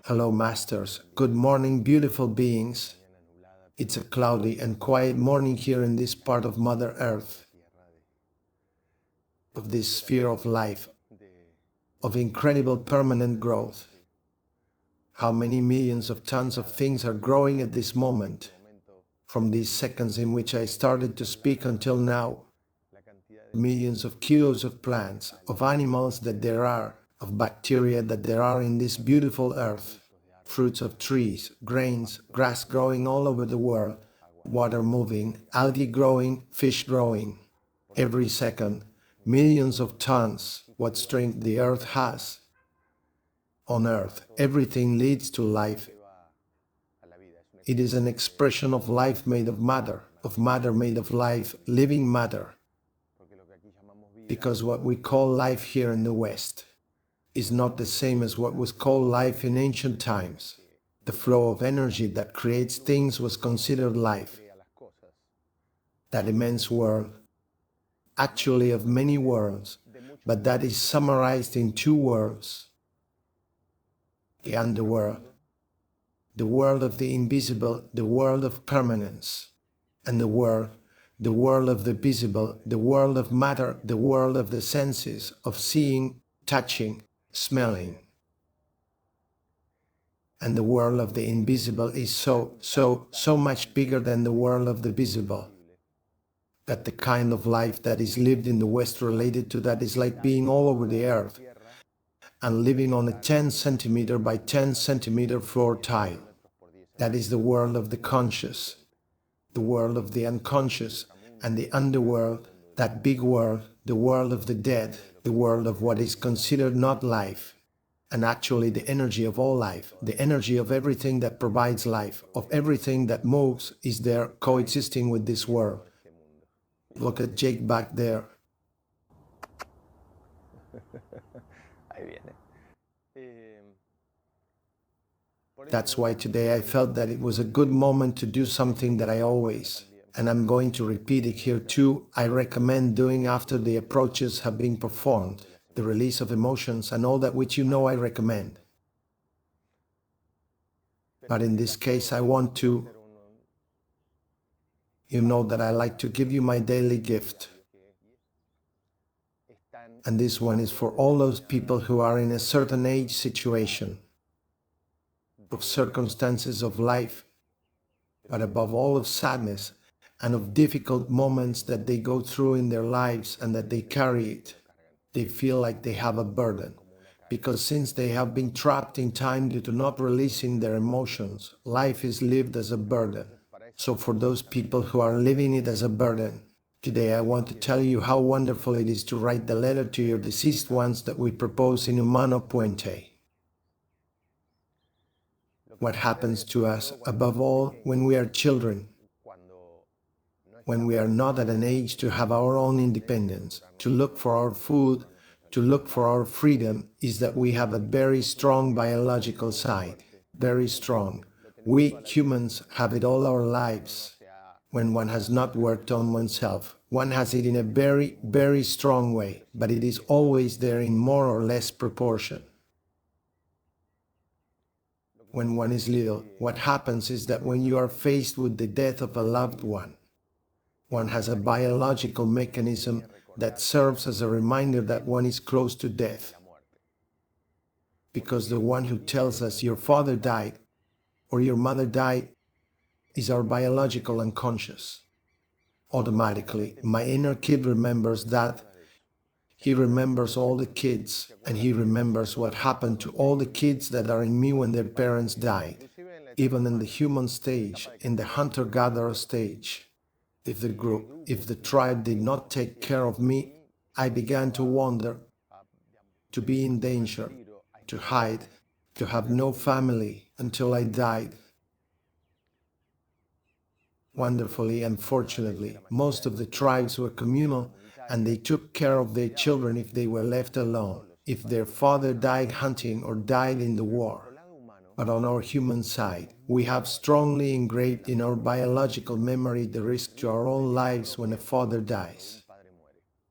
Hello, masters. Good morning, beautiful beings. It's a cloudy and quiet morning here in this part of Mother Earth, of this sphere of life, of incredible permanent growth. How many millions of tons of things are growing at this moment, from these seconds in which I started to speak until now. Millions of kilos of plants, of animals that there are, of bacteria that there are in this beautiful earth. Fruits of trees, grains, grass growing all over the world, water moving, algae growing, fish growing. Every second, millions of tons, what strength the earth has. On earth, everything leads to life. It is an expression of life made of matter made of life, living matter. Because what we call life here in the West is not the same as what was called life in ancient times. The flow of energy that creates things was considered life. That immense world, actually of many worlds, but that is summarized in two worlds. The underworld, the world of the invisible, the world of permanence, and the world of the visible, the world of matter, the world of the senses, of seeing, touching, smelling. And the world of the invisible is so much bigger than the world of the visible, that the kind of life that is lived in the West related to that is like being all over the earth and living on a 10 centimeter by 10 centimeter floor tile. That is the world of the conscious, the world of the unconscious, and the underworld, that big world, the world of the dead, the world of what is considered not life, and actually the energy of all life, the energy of everything that provides life, of everything that moves, is there coexisting with this world. Look at Jake back there. That's why today I felt that it was a good moment to do something that I always, and I'm going to repeat it here too, I recommend doing after the approaches have been performed, the release of emotions and all that which you know I recommend. But in this case I want to, you know that I like to give you my daily gift. And this one is for all those people who are in a certain age situation, of circumstances of life, but above all of sadness and of difficult moments that they go through in their lives and that they carry it. They feel like they have a burden, because since they have been trapped in time due to not releasing their emotions, life is lived as a burden. So for those people who are living it as a burden, today I want to tell you how wonderful it is to write the letter to your deceased ones that we propose in Humano Puente. What happens to us, above all, when we are children, when we are not at an age to have our own independence, to look for our food, to look for our freedom, is that we have a very strong biological side, very strong. We humans have it all our lives. When one has not worked on oneself, one has it in a very, very strong way, but it is always there in more or less proportion. When one is little, what happens is that when you are faced with the death of a loved one has a biological mechanism that serves as a reminder that one is close to death. Because the one who tells us your father died or your mother died is our biological unconscious. Automatically, my inner kid remembers that. He remembers all the kids, and he remembers what happened to all the kids that are in me when their parents died. Even in the human stage, in the hunter-gatherer stage. If the group, if the tribe did not take care of me, I began to wander, to be in danger, to hide, to have no family until I died. Wonderfully and fortunately, most of the tribes were communal, and they took care of their children if they were left alone, if their father died hunting or died in the war. But on our human side, we have strongly engraved in our biological memory the risk to our own lives when a father dies.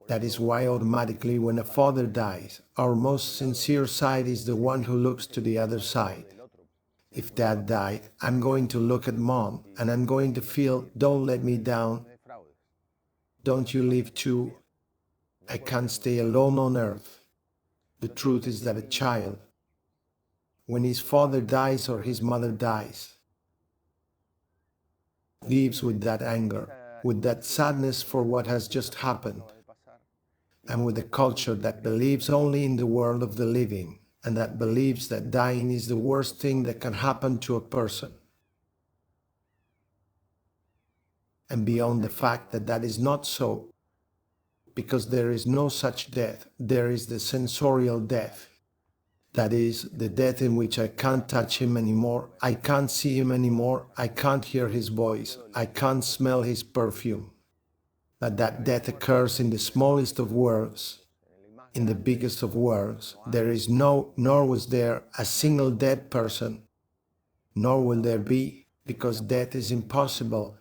That is why automatically when a father dies, our most sincere side is the one who looks to the other side. If dad died, I'm going to look at mom and I'm going to feel, don't let me down. Don't you leave too. I can't stay alone on earth. The truth is that a child, when his father dies or his mother dies, lives with that anger, with that sadness for what has just happened, and with a culture that believes only in the world of the living, and that believes that dying is the worst thing that can happen to a person. And beyond the fact that that is not so, because there is no such death, there is the sensorial death. That is, the death in which I can't touch him anymore, I can't see him anymore, I can't hear his voice, I can't smell his perfume. That death occurs in the smallest of worlds, in the biggest of worlds. There is no, nor was there, a single dead person, nor will there be, because death is impossible.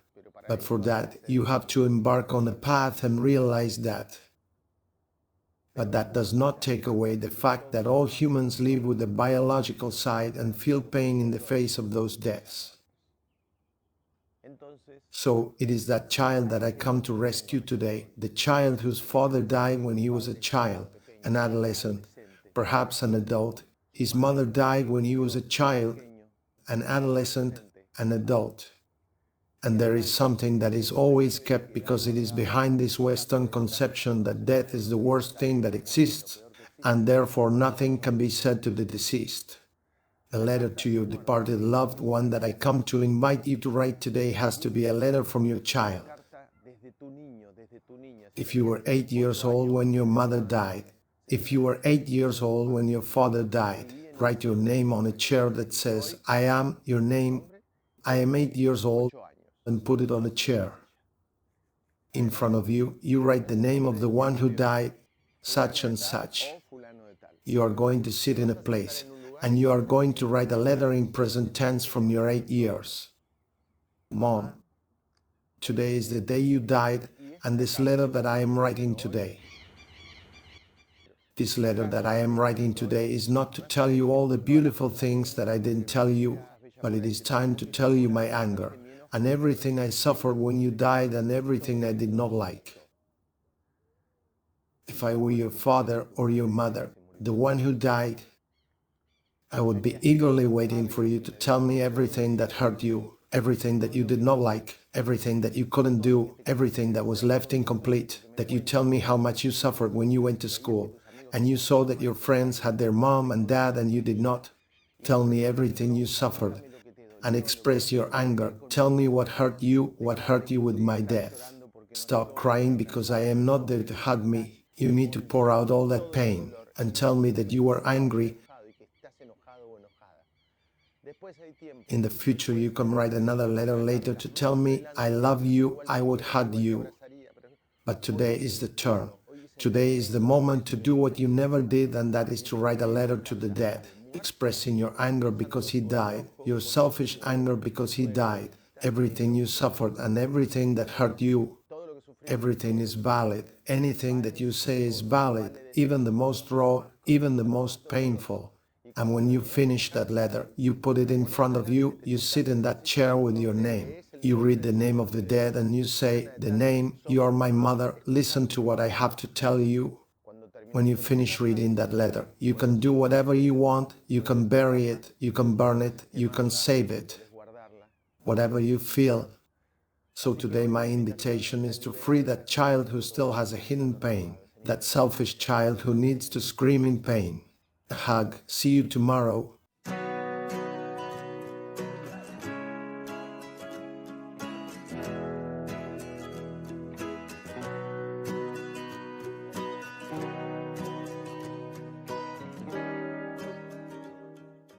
But for that, you have to embark on a path and realize that. But that does not take away the fact that all humans live with a biological side and feel pain in the face of those deaths. So it is that child that I come to rescue today, the child whose father died when he was a child, an adolescent, perhaps an adult. His mother died when he was a child, an adolescent, an adult. And there is something that is always kept because it is behind this Western conception that death is the worst thing that exists, and therefore nothing can be said to the deceased. A letter to your departed loved one that I come to invite you to write today has to be a letter from your child. If you were 8 years old when your mother died, if you were 8 years old when your father died, write your name on a chair that says, I am your name, I am 8 years old, and put it on a chair. In front of you, you write the name of the one who died, such and such. You are going to sit in a place, and you are going to write a letter in present tense from your 8 years. Mom, today is the day you died, and this letter that I am writing today. This letter that I am writing today is not to tell you all the beautiful things that I didn't tell you, but it is time to tell you my anger, and everything I suffered when you died and everything I did not like. If I were your father or your mother, the one who died, I would be eagerly waiting for you to tell me everything that hurt you, everything that you did not like, everything that you couldn't do, everything that was left incomplete, that you tell me how much you suffered when you went to school, and you saw that your friends had their mom and dad and you did not. Tell me everything you suffered, and express your anger. Tell me what hurt you with my death. Stop crying because I am not there to hug me. You need to pour out all that pain and tell me that you were angry. In the future, you can write another letter later to tell me, I love you, I would hug you. But today is the turn. Today is the moment to do what you never did, and that is to write a letter to the dead, expressing your anger because he died, your selfish anger because he died, everything you suffered and everything that hurt you. Everything is valid. Anything that you say is valid, even the most raw, even the most painful. And when you finish that letter, you put it in front of you, you sit in that chair with your name. You read the name of the dead and you say, the name, you are my mother, listen to what I have to tell you. When you finish reading that letter, you can do whatever you want, you can bury it, you can burn it, you can save it, whatever you feel. So today my invitation is to free that child who still has a hidden pain, that selfish child who needs to scream in pain. A hug. See you tomorrow.